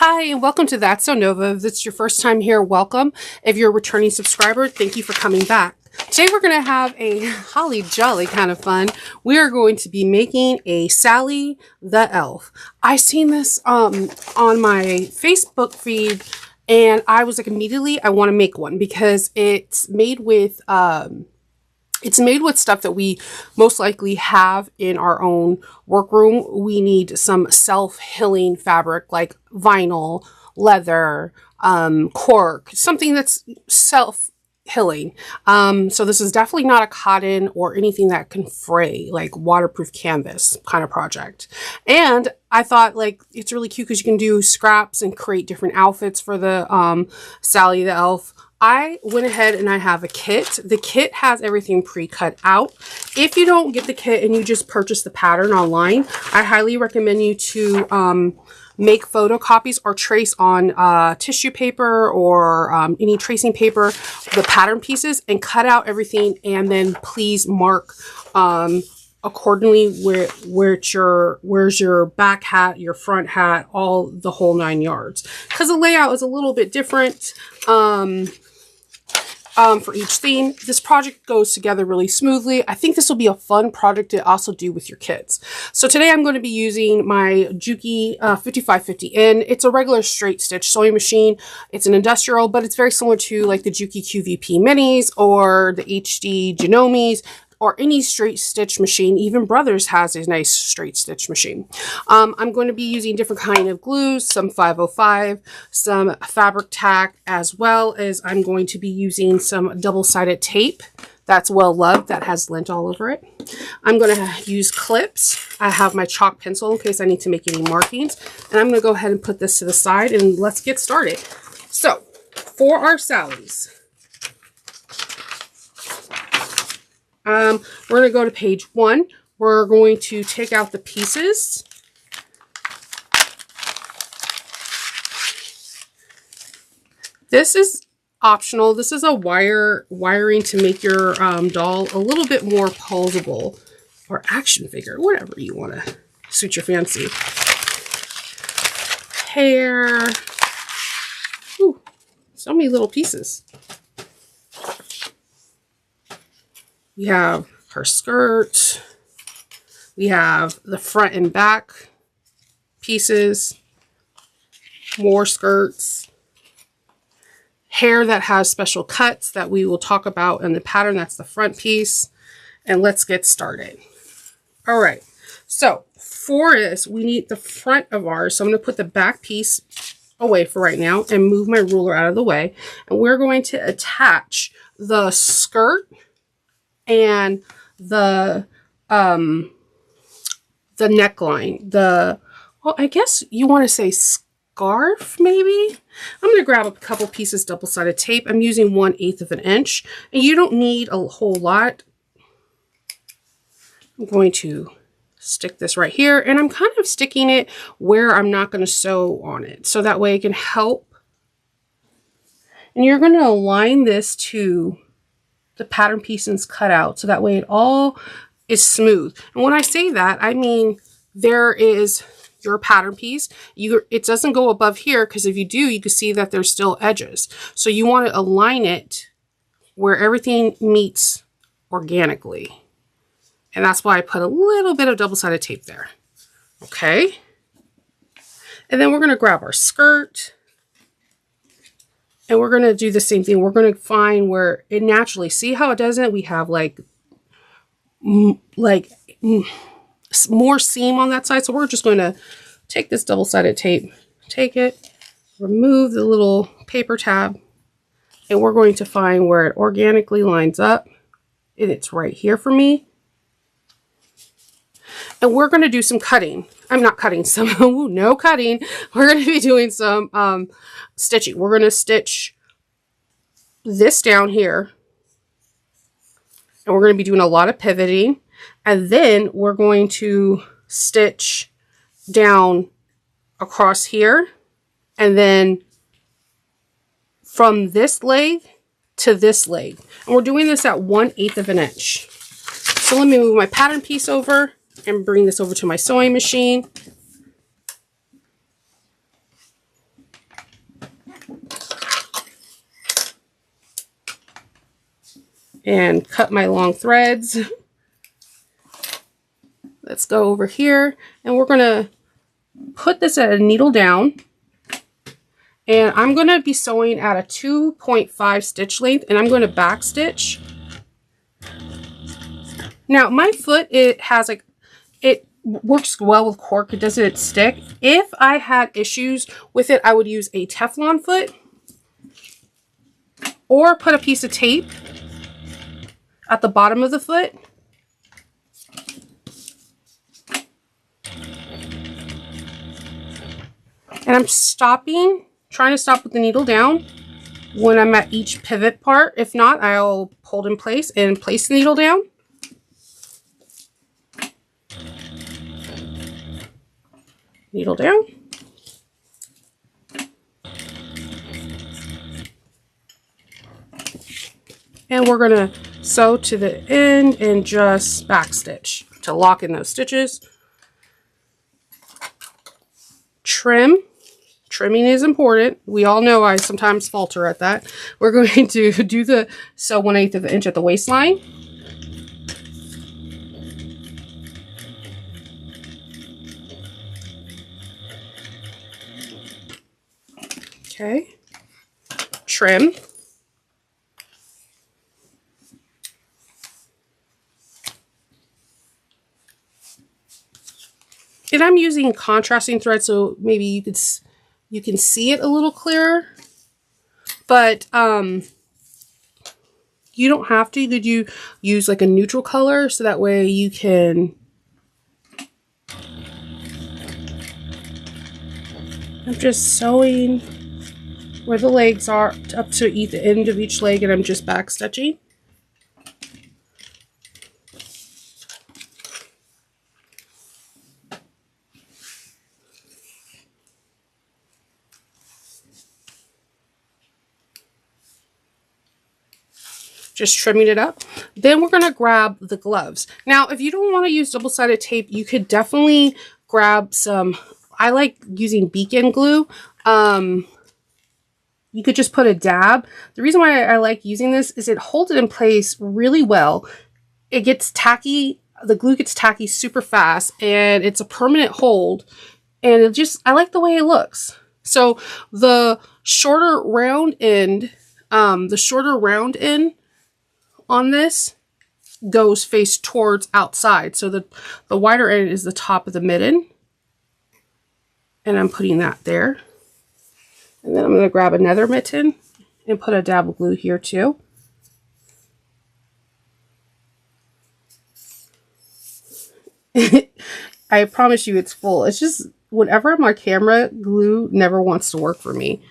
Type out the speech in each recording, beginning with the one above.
Hi, and welcome to That's So Nova. If it's your first time here, welcome. If you're a returning subscriber, thank you for coming back. Today we're going to have a holly jolly kind of fun. We are going to be making a Sallie the Elf. I seen this on my Facebook feed, and I was like, immediately, I want to make one because it's made with stuff that we most likely have in our own workroom. We need some self-healing fabric like vinyl, leather, cork, something that's self-healing. So this is definitely not a cotton or anything that can fray, like waterproof canvas kind of project. And I thought like it's really cute because you can do scraps and create different outfits for the Sallie the Elf. I went ahead and I have a kit. The kit has everything pre-cut out. If you don't get the kit and you just purchase the pattern online, I highly recommend you to make photocopies or trace on tissue paper or any tracing paper the pattern pieces and cut out everything, and then please mark accordingly where's your back hat, your front hat, all the whole 9 yards, because the layout is a little bit different for each theme. This project goes together really smoothly. I think this will be a fun project to also do with your kids. So today I'm going to be using my Juki 5550N. It's a regular straight stitch sewing machine. It's an industrial, but it's very similar to like the Juki QVP minis or the HD Genomes, or any straight stitch machine. Even Brothers has a nice straight stitch machine. I'm going to be using different kind of glues, some 505, some fabric tack, as well as I'm going to be using some double-sided tape that's well loved, that has lint all over it. I'm going to use clips. I have my chalk pencil in case I need to make any markings. And I'm going to go ahead and put this to the side and let's get started. So for our Sallies, we're going to go to page 1. We're going to take out the pieces. This is optional. This is a wiring to make your doll a little bit more posable, or action figure, whatever you want to suit your fancy. Hair. Ooh, so many little pieces. We have her skirt. We have the front and back pieces. More skirts. Hair that has special cuts that we will talk about in the pattern. That's the front piece. And let's get started. All right. So for this, we need the front of ours. So I'm going to put the back piece away for right now and move my ruler out of the way. And we're going to attach the skirt and the neckline, well, I guess you want to say scarf, maybe? I'm going to grab a couple pieces double-sided tape. I'm using 1/8 of an inch, and you don't need a whole lot. I'm going to stick this right here, and I'm kind of sticking it where I'm not going to sew on it, so that way it can help. And you're going to align this to the pattern pieces cut out, so that way it all is smooth. And when I say that, I mean there is your pattern piece. It doesn't go above here, because if you do, you can see that there's still edges. So you want to align it where everything meets organically. And that's why I put a little bit of double-sided tape there. Okay. And then we're going to grab our skirt. And we're going to do the same thing. We're going to find where it naturally, see how it doesn't? We have like more seam on that side. So we're just going to take this double-sided tape, take it, remove the little paper tab, and we're going to find where it organically lines up. And it's right here for me. And we're going to do some cutting. I'm not cutting some, no cutting. We're going to be doing some stitching. We're going to stitch this down here. And we're going to be doing a lot of pivoting. And then we're going to stitch down across here. And then from this leg to this leg. And we're doing this at 1/8 of an inch. So let me move my pattern piece over and bring this over to my sewing machine. and cut my long threads. Let's go over here, and we're going to put this at a needle down. And I'm going to be sewing at a 2.5 stitch length, and I'm going to back stitch. Now, my foot, it has like, it works well with cork. It doesn't stick. If I had issues with it, I would use a Teflon foot or put a piece of tape at the bottom of the foot. And I'm trying to stop with the needle down when I'm at each pivot part. If not, I'll hold in place and place the needle down. Needle down. And we're going to sew to the end and just back stitch to lock in those stitches. Trim. Trimming is important. We all know I sometimes falter at that. We're going to do the sew 1/8 of an inch at the waistline. Okay. Trim. And I'm using contrasting thread, so maybe you can see it a little clearer. But you don't have to. Could you use like a neutral color so that way you can. I'm just sewing where the legs are up to the end of each leg, and I'm just back stitching. Just trimming it up. Then we're going to grab the gloves. Now, if you don't want to use double-sided tape, you could definitely grab some, I like using beacon glue. You could just put a dab. The reason why I like using this is it holds it in place really well. It gets tacky, the glue gets tacky super fast, and it's a permanent hold. And it just, I like the way it looks. So the shorter round end on this goes face towards outside. So the wider end is the top of the mitten. And I'm putting that there. And then I'm going to grab another mitten and put a dab of glue here too. I promise you it's full. It's just whenever I'm on camera, glue never wants to work for me.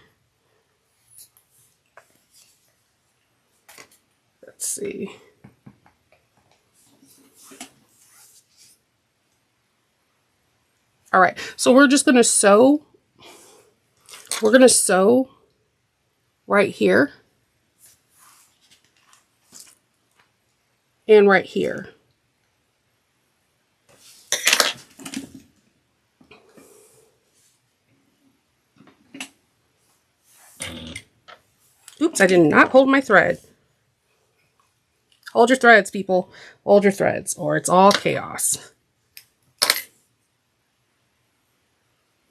Let's see. All right, so we're just going to sew. We're going to sew right here and right here. Oops, I did not hold my thread. Hold your threads, people. Hold your threads, or it's all chaos.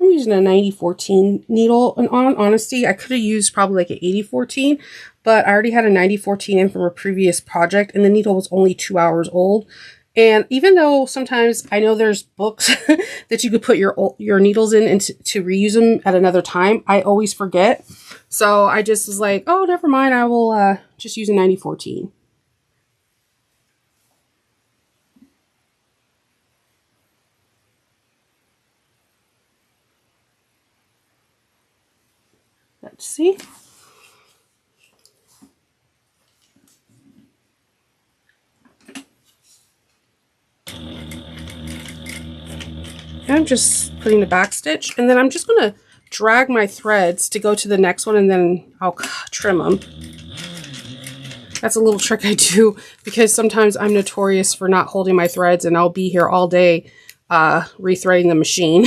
I'm using a 9014 needle, and on honesty, I could have used probably like an 8014, but I already had a 9014 in from a previous project, and the needle was only 2 hours old. And even though sometimes I know there's books that you could put your needles in and to reuse them at another time, I always forget. So I just was like, oh, never mind. I will just use a 9014. Let's see. I'm just putting the back stitch, and then I'm just going to drag my threads to go to the next one, and then I'll trim them. That's a little trick I do because sometimes I'm notorious for not holding my threads, and I'll be here all day rethreading the machine.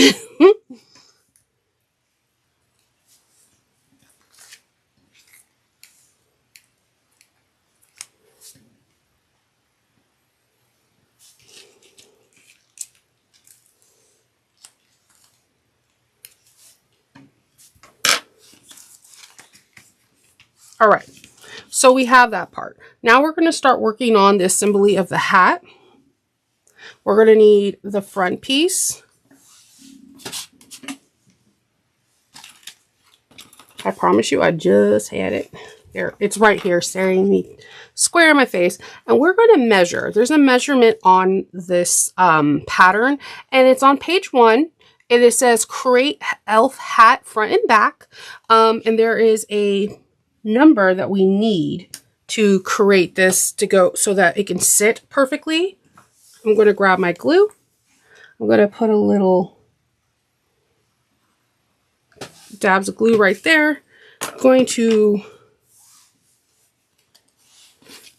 All right, so we have that part. Now we're going to start working on the assembly of the hat. We're going to need the front piece. I promise you, I just had it. There, it's right here staring me square in my face. And we're going to measure. There's a measurement on this pattern, and it's on page 1. And it says create elf hat front and back. And there is a number that we need to create this to go so that it can sit perfectly. I'm going to grab my glue. I'm going to put a little dabs of glue right there. I'm going to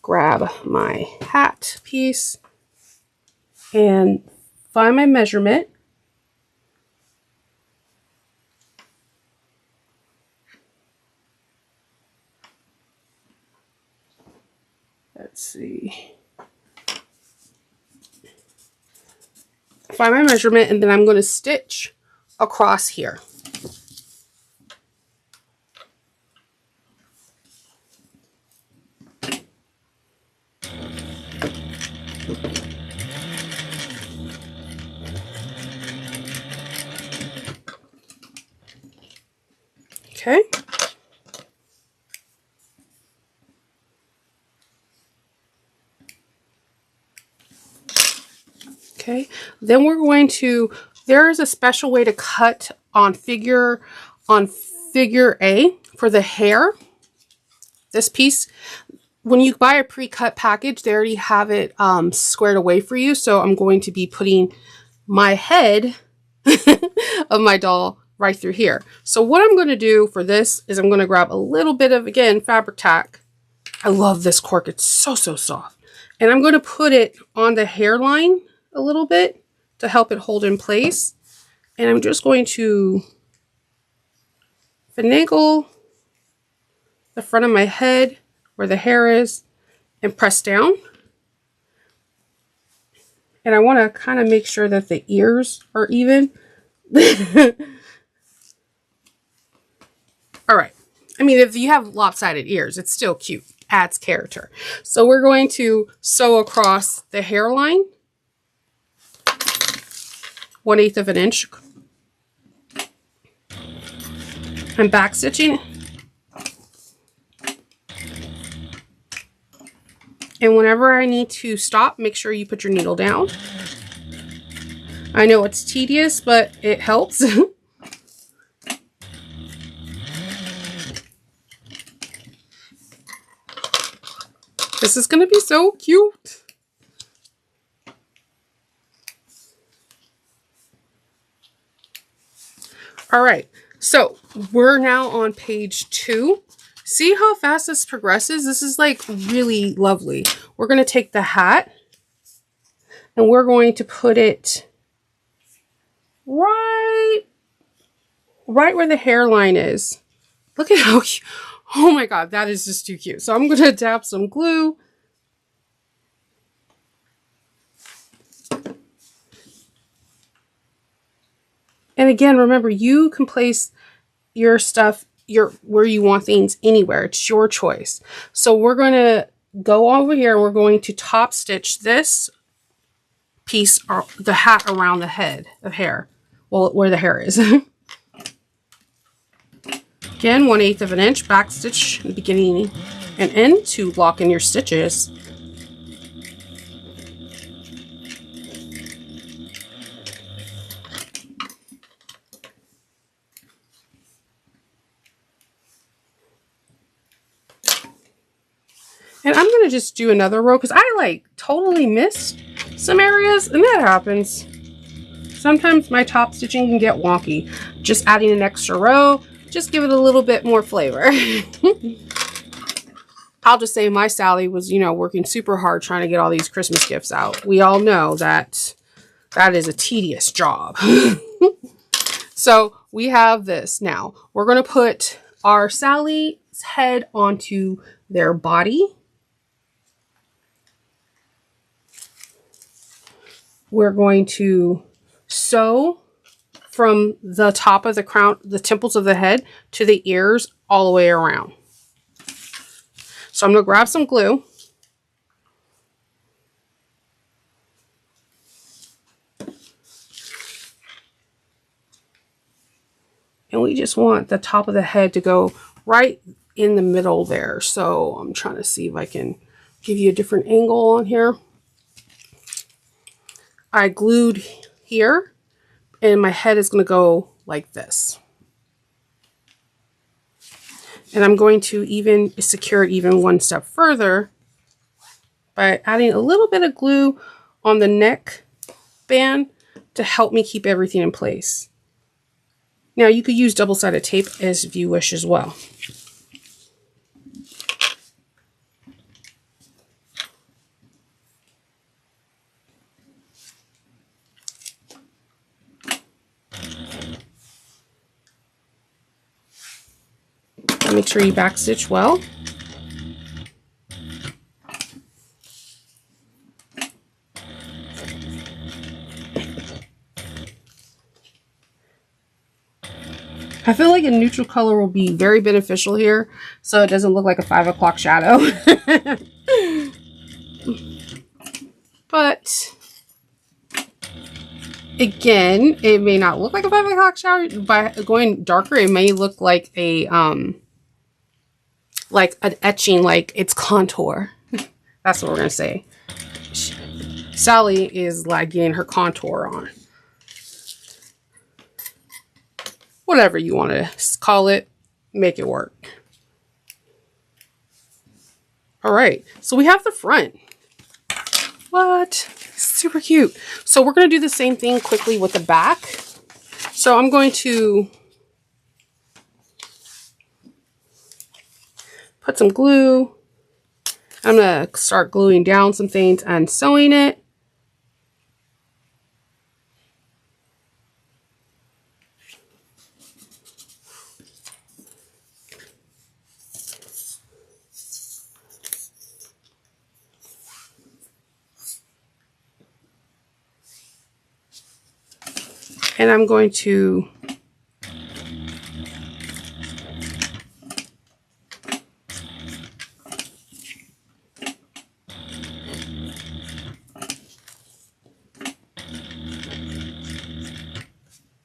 grab my hat piece and find my measurement. Let's see. Find my measurement, and then I'm going to stitch across here. Okay. Okay, then we're going to, there is a special way to cut on figure A for the hair. This piece, when you buy a pre-cut package, they already have it squared away for you. So I'm going to be putting my head of my doll right through here. So what I'm going to do for this is I'm going to grab a little bit of, again, fabric tack. I love this cork. It's so, so soft. And I'm going to put it on the hairline a little bit to help it hold in place. And I'm just going to finagle the front of my head where the hair is and press down. And I want to kind of make sure that the ears are even. All right. I mean, if you have lopsided ears, it's still cute. Adds character. So we're going to sew across the hairline 1/8 of an inch. I'm back stitching. And whenever I need to stop, make sure you put your needle down. I know it's tedious, but it helps. This is going to be so cute. All right, so we're now on page 2. See how fast this progresses? This is like really lovely. We're going to take the hat and we're going to put it right where the hairline is. Look at how cute. Oh my God, that is just too cute. So I'm going to dab some glue. And again, remember, you can place your stuff where you want things anywhere. It's your choice. So we're going to go over here and we're going to top stitch this piece, or the hat, around the head of hair. Well, where the hair is. Again, 1/8 of an inch, back stitch in the beginning and end to lock in your stitches. And I'm going to just do another row because I like totally missed some areas, and that happens. Sometimes my top stitching can get wonky. Just adding an extra row, just give it a little bit more flavor. I'll just say my Sallie was, working super hard trying to get all these Christmas gifts out. We all know that that is a tedious job. So we have this now. We're going to put our Sallie's head onto their body. We're going to sew from the top of the crown, the temples of the head, to the ears all the way around. So I'm going to grab some glue. And we just want the top of the head to go right in the middle there. So I'm trying to see if I can give you a different angle on here. I glued here, and my head is going to go like this. And I'm going to even secure it even one step further by adding a little bit of glue on the neck band to help me keep everything in place. Now you could use double-sided tape as if you wish as well. Make sure you backstitch well. I feel like a neutral color will be very beneficial here, so it doesn't look like a 5 o'clock shadow. But again, it may not look like a 5 o'clock shadow. By going darker, it may look like a like an etching, like it's contour. That's what we're gonna say. Sallie is like getting her contour on. Whatever you want to call it, make it work. All right, so we have the front. What? Super cute. So we're going to do the same thing quickly with the back. So I'm going to put some glue. I'm going to start gluing down some things and sewing it. And I'm going to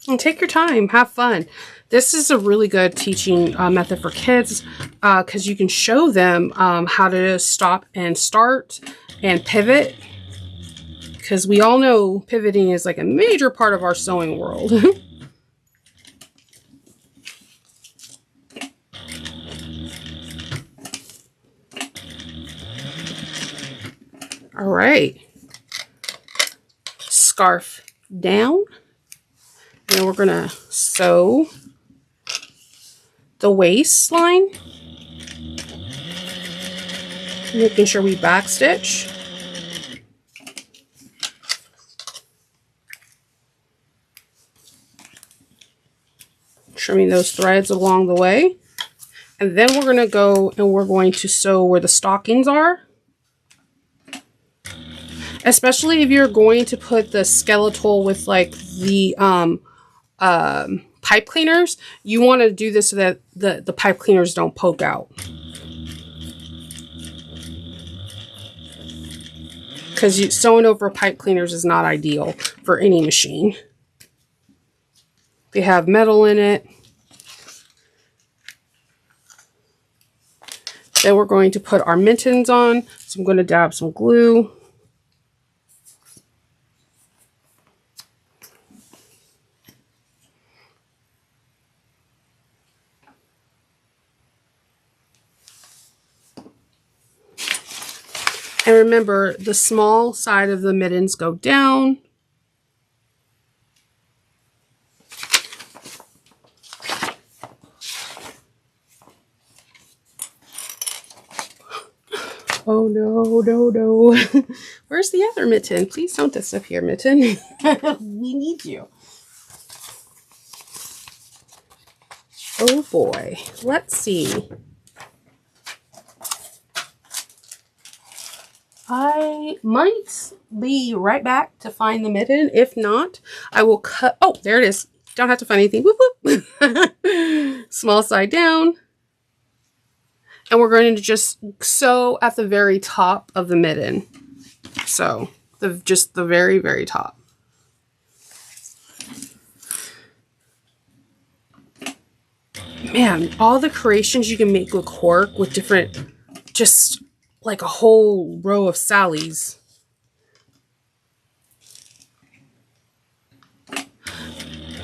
and take your time, have fun. This is a really good teaching method for kids because you can show them how to stop and start and pivot. Because we all know pivoting is like a major part of our sewing world. All right. Scarf down. And we're going to sew the waistline. Making sure we backstitch. Trimming those threads along the way. And then we're going to go and we're going to sew where the stockings are. Especially if you're going to put the skeletal with like the pipe cleaners, you want to do this so that the pipe cleaners don't poke out. Because sewing over pipe cleaners is not ideal for any machine. They have metal in it. Then we're going to put our mittens on. So I'm going to dab some glue. And remember, the small side of the mittens go down. Oh no, no, no. Where's the other mitten? Please don't disappear, mitten. We need you. Oh boy. Let's see. I might be right back to find the mitten. If not, I will cut. Oh, there it is. Don't have to find anything. Whoop, whoop. Small side down. And we're going to just sew at the very top of the mitten. So just the very, very top. Man, all the creations you can make with cork with different, just like a whole row of Sallies.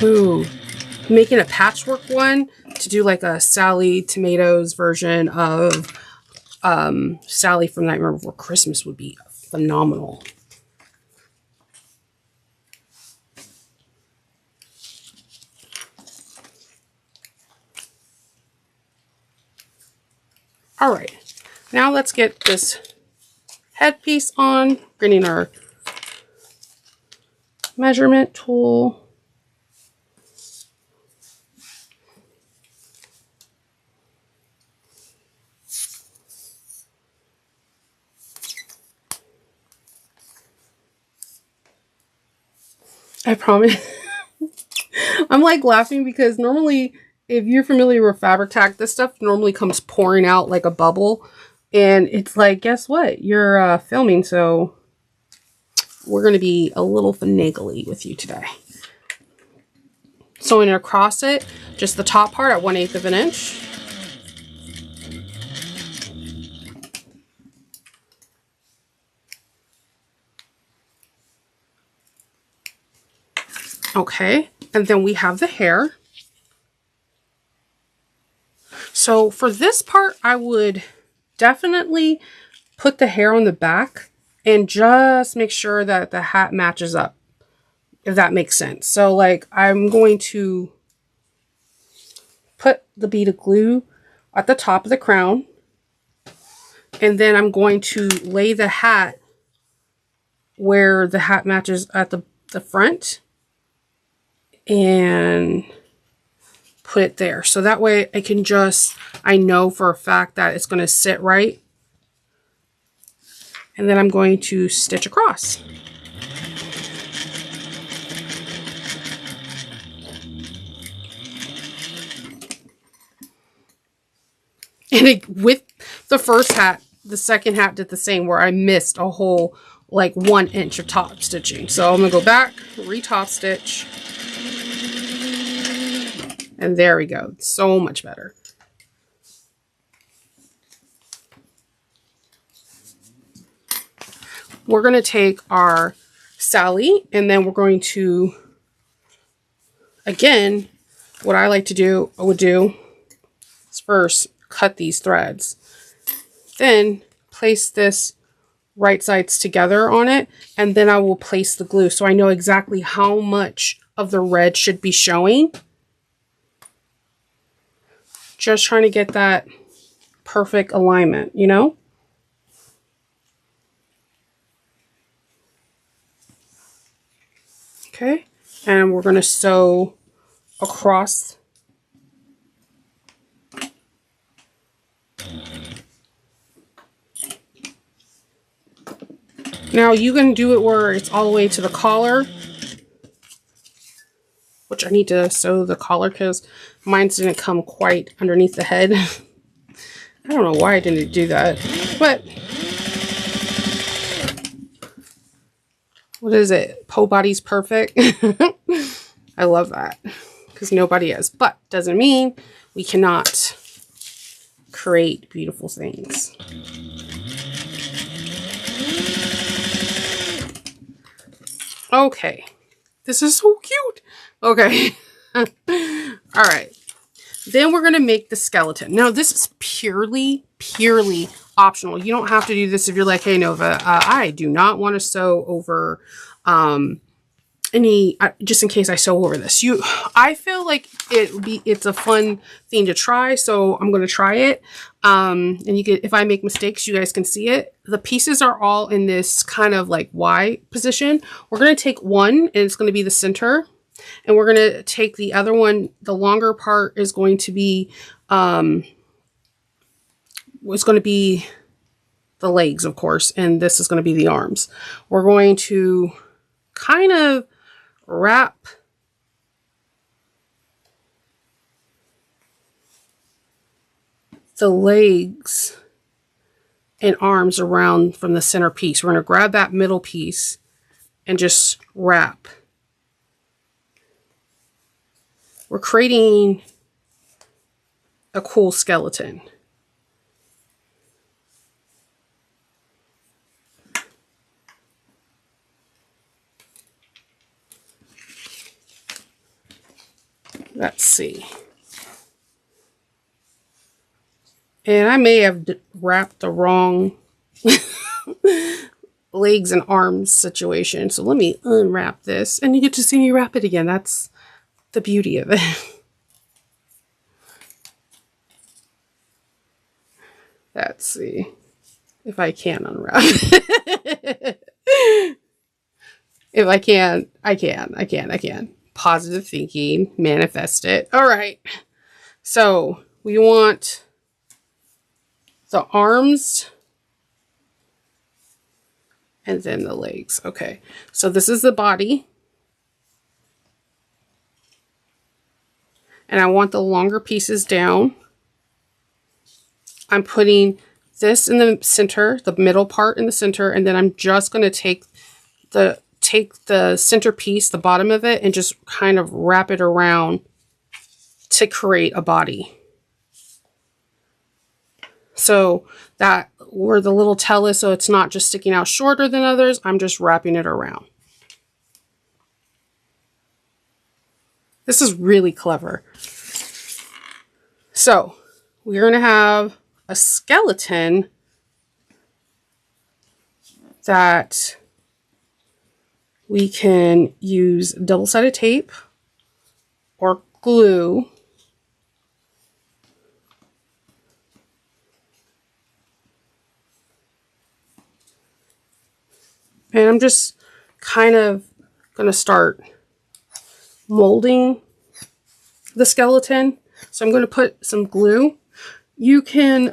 Ooh, making a patchwork one to do like a Sallie Tomatoes version of Sallie from Nightmare Before Christmas would be phenomenal. All right, now let's get this headpiece on, getting our measurement tool. I promise. I'm like laughing because normally, if you're familiar with fabric tack, this stuff normally comes pouring out like a bubble. And it's like, guess what? You're filming, so we're going to be a little finagly with you today. Sewing it across it, just the top part at 1/8 of an inch. Okay, and then we have the hair. So for this part, I would definitely put the hair on the back and just make sure that the hat matches up, if that makes sense. So like I'm going to put the bead of glue at the top of the crown, and then I'm going to lay the hat where the hat matches at the front and put it there. So that way I can just, I know for a fact that it's going to sit right. And then I'm going to stitch across. And with the first hat, the second hat did the same, where I missed a whole like 1 inch of top stitching. So I'm gonna go back, re-top stitch, and there we go. So much better. We're gonna take our Sallie, and then we're going to, again, what I like to do, I would do is first cut these threads, then place this right sides together on it, and then I will place the glue so I know exactly how much of the red should be showing. Just trying to get that perfect alignment, you know? Okay, and we're going to sew across. Now you can do it where it's all the way to the collar, which I need to sew the collar because mine didn't come quite underneath the head. I don't know why I didn't do that, but what is it? Po Body's perfect. I love that because nobody is, but doesn't mean we cannot create beautiful things. Okay, this is so cute. Okay. All right. Then we're going to make the skeleton. Now, this is purely optional. You don't have to do this if you're like, hey, Nova, I do not want to sew over just in case I sew over this. I feel like it's a fun thing to try, so I'm going to try it. And if I make mistakes, you guys can see it. The pieces are all in this kind of like Y position. We're going to take one, and it's going to be the center. And we're going to take the other one. The longer part is going to be, the legs, of course. And this is going to be the arms. We're going to kind of wrap the legs and arms around from the center piece. We're going to grab that middle piece and just wrap. We're creating a cool skeleton. Let's see. And I may have wrapped the wrong legs and arms situation. So let me unwrap this and you get to see me wrap it again. That's the beauty of it. Let's see if I can unwrap it. If I can, I can. Positive thinking, manifest it. All right. So we want the arms and then the legs. Okay. So this is the body. And I want the longer pieces down. I'm putting this in the center, the middle part in the center, and then I'm just going to take the center piece, the bottom of it, and just kind of wrap it around to create a body. So that where the little tail is, so it's not just sticking out shorter than others, I'm just wrapping it around. This is really clever. So we're going to have a skeleton that we can use double-sided tape or glue. And I'm just kind of going to start molding the skeleton. So I'm going to put some glue. You can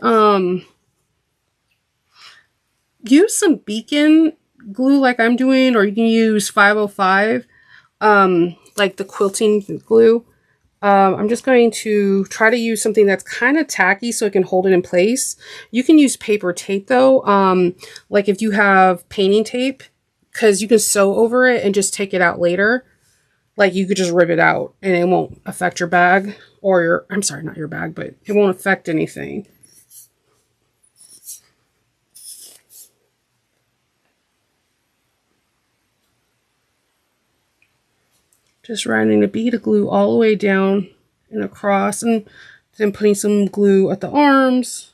use some beacon glue like I'm doing, or you can use 505, like the quilting glue. I'm just going to try to use something that's kind of tacky so it can hold it in place. You can use paper tape though, like if you have painting tape, because you can sew over it and just take it out later. Like you could just rip it out and it won't affect your bag or your, I'm sorry, not your bag, but it won't affect anything. Just running a bead of glue all the way down and across, and then putting some glue at the arms.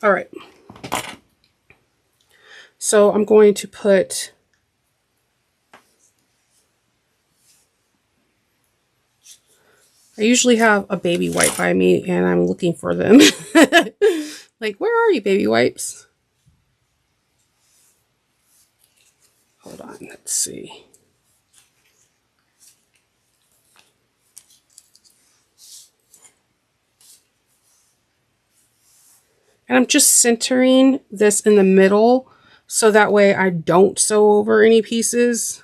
All right. So I'm going to put I usually have a baby wipe by me and I'm looking for them. Like, where are you, baby wipes? Hold on, let's see. And I'm just centering this in the middle so that way I don't sew over any pieces.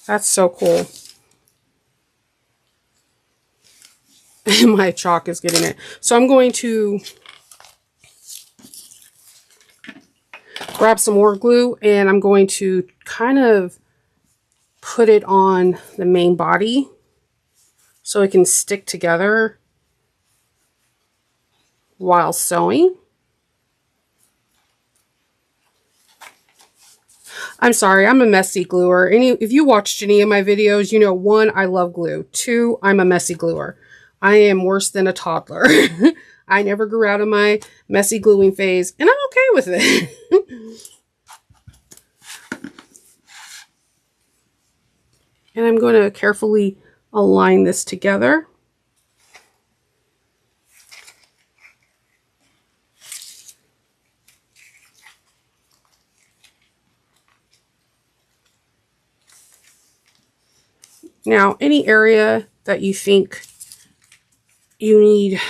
That's so cool. My chalk is getting it. So I'm going to grab some more glue and I'm going to kind of put it on the main body so it can stick together while sewing. I'm sorry, I'm a messy gluer. If you watched any of my videos, you know, 1, I love glue. 2, I'm a messy gluer. I am worse than a toddler. I never grew out of my messy gluing phase, and I'm okay with it. And I'm going to carefully align this together. Now, any area that you think you need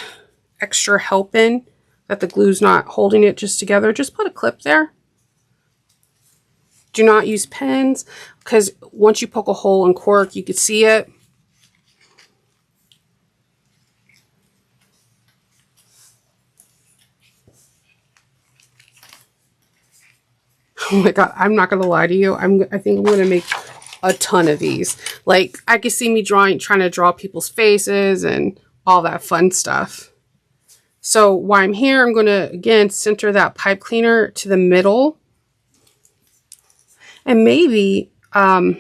extra help in, that the glue's not holding it just together, just put a clip there. Do not use pens, because once you poke a hole in cork, you can see it. Oh my god, I'm not gonna lie to you. I think I'm gonna make a ton of these. Like, I can see me trying to draw people's faces and all that fun stuff. So while I'm here, I'm gonna again center that pipe cleaner to the middle. And maybe while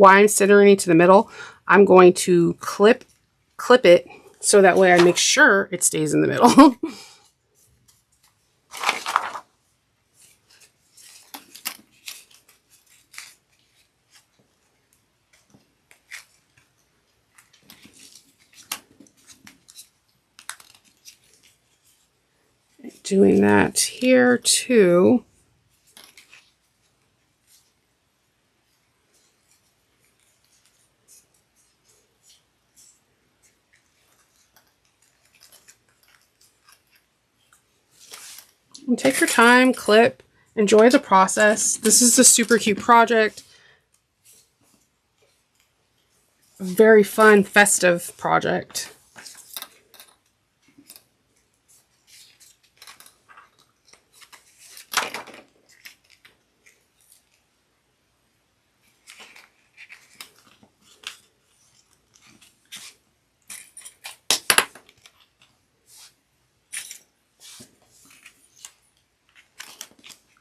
I'm centering it to the middle, I'm going to clip it so that way I make sure it stays in the middle. Doing that here too. And take your time, clip, enjoy the process. This is a super cute project. A very fun, festive project.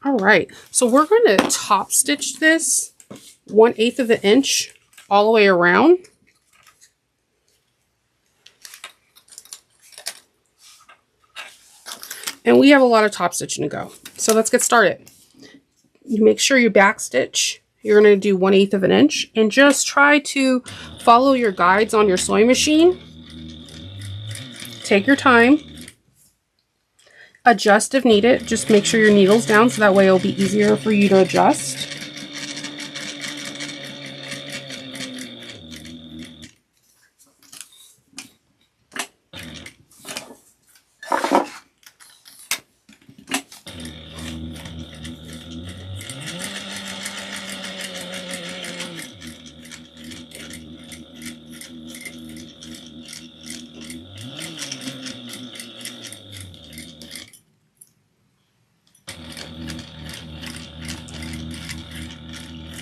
All right, so we're going to top stitch this 1/8 of an inch all the way around. And we have a lot of top stitching to go. So let's get started. You make sure you back stitch. You're going to do 1/8 of an inch and just try to follow your guides on your sewing machine. Take your time. Adjust if needed. Just make sure your needle's down so that way it'll be easier for you to adjust.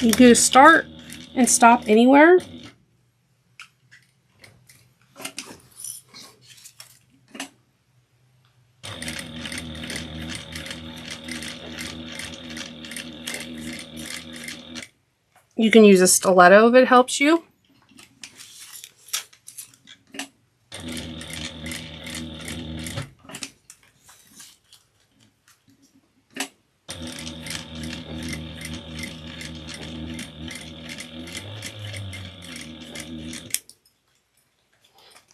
You can start and stop anywhere. You can use a stiletto if it helps you.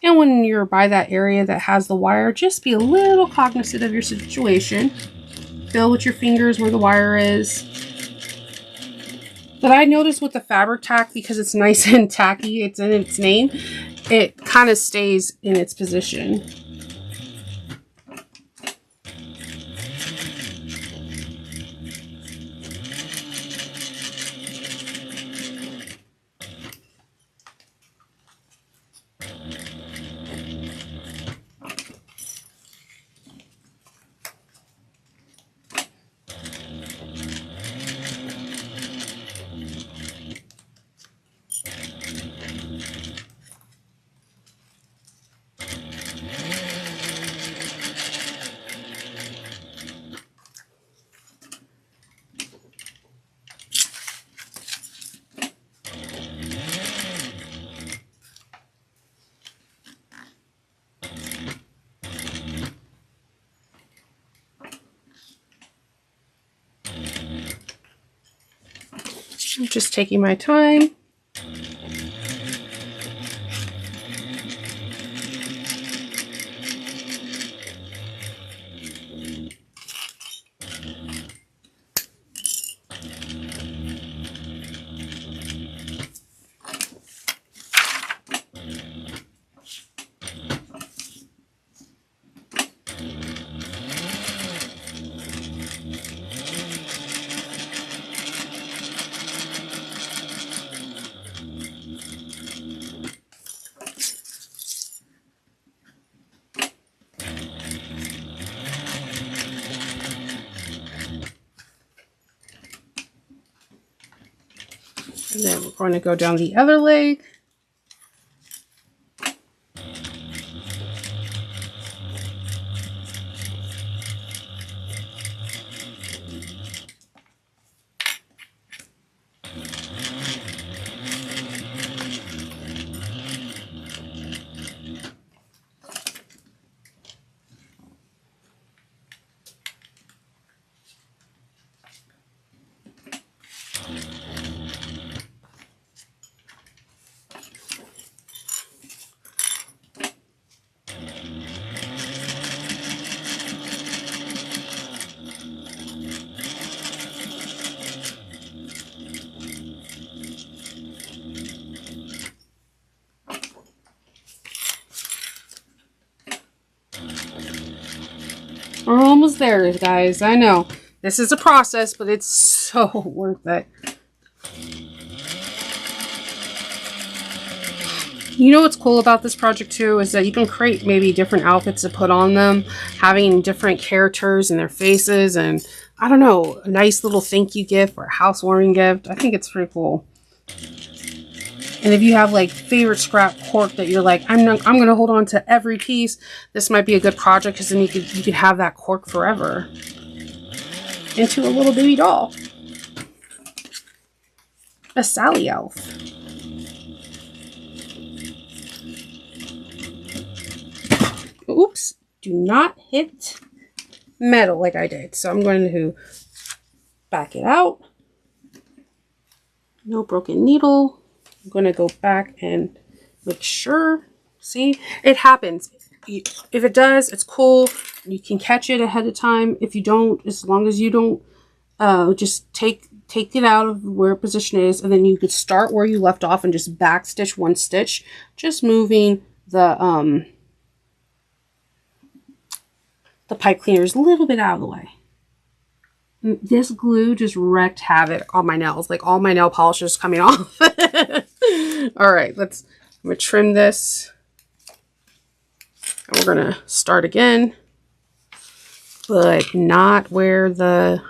And when you're by that area that has the wire, just be a little cognizant of your situation. Feel with your fingers where the wire is. But I noticed with the fabric tack, because it's nice and tacky, it's in its name, it kind of stays in its position. I'm just taking my time. And then we're going to go down the other leg. We're almost there, guys. I know. This is a process, but it's so worth it. You know what's cool about this project too is that you can create maybe different outfits to put on them, having different characters and their faces, and I don't know, a nice little thank you gift or a housewarming gift. I think it's pretty cool. And if you have like favorite scrap cork that you're like, I'm gonna hold on to every piece, this might be a good project because then you could have that cork forever into a little baby doll. A Sallie Elf. Oops, do not hit metal like I did. So I'm going to back it out. No broken needle. I'm going to go back and make sure. See, it happens. If it does, it's cool. You can catch it ahead of time. If you don't, as long as you don't, just take it out of where position is, and then you could start where you left off and just back stitch one stitch, just moving the pipe cleaners a little bit out of the way. This glue just wreaked havoc on my nails. Like all my nail polish is coming off. All right, I'm gonna trim this. And we're gonna start again, but not where the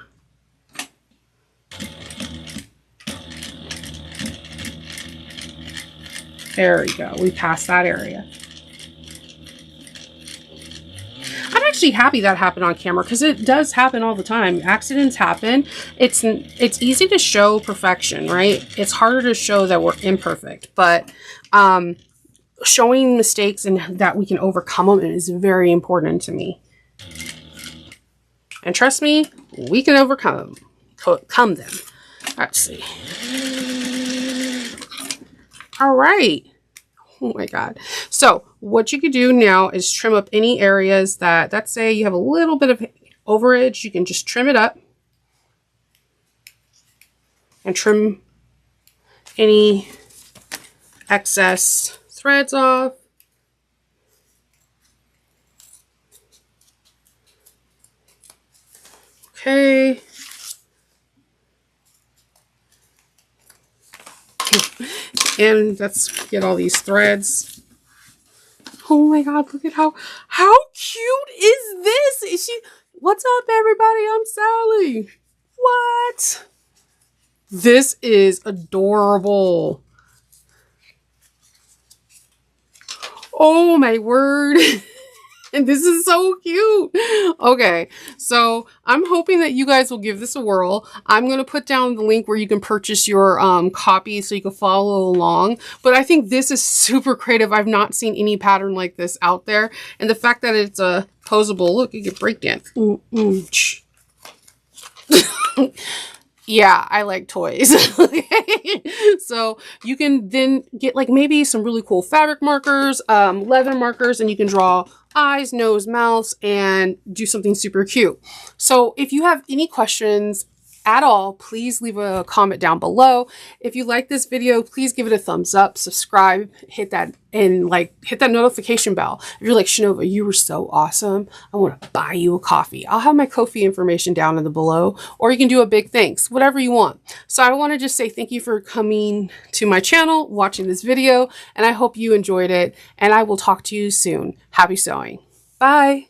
there we go. We passed that area. I'm actually happy that happened on camera because it does happen all the time. Accidents happen. It's easy to show perfection, right? It's harder to show that we're imperfect, but showing mistakes and that we can overcome them is very important to me. And trust me, we can overcome them. Let's see. All right. Oh my God. So what you could do now is trim up any areas that, let's say you have a little bit of overage, you can just trim it up and trim any excess threads off. Okay. And let's get all these threads. Oh my God, look at how cute is this? Is she, what's up everybody? I'm Sallie. What? This is adorable. Oh my word. And this is so cute. Okay, so I'm hoping that you guys will give this a whirl. I'm going to put down the link where you can purchase your copy so you can follow along. But I think this is super creative. I've not seen any pattern like this out there. And the fact that it's a posable, look, you can break dance. Yeah, I like toys. Okay. So you can then get like maybe some really cool fabric markers, leather markers, and you can draw eyes, nose, mouths, and do something super cute. So if you have any questions at all, please leave a comment down below. If you like this video, please give it a thumbs up, subscribe, hit that, and hit that notification bell. If you're like, Shinova, you were so awesome, I want to buy you a coffee. I'll have my Ko-fi information down in the below, or you can do a big thanks, whatever you want. So I want to just say thank you for coming to my channel, watching this video, and I hope you enjoyed it, and I will talk to you soon. Happy sewing. Bye.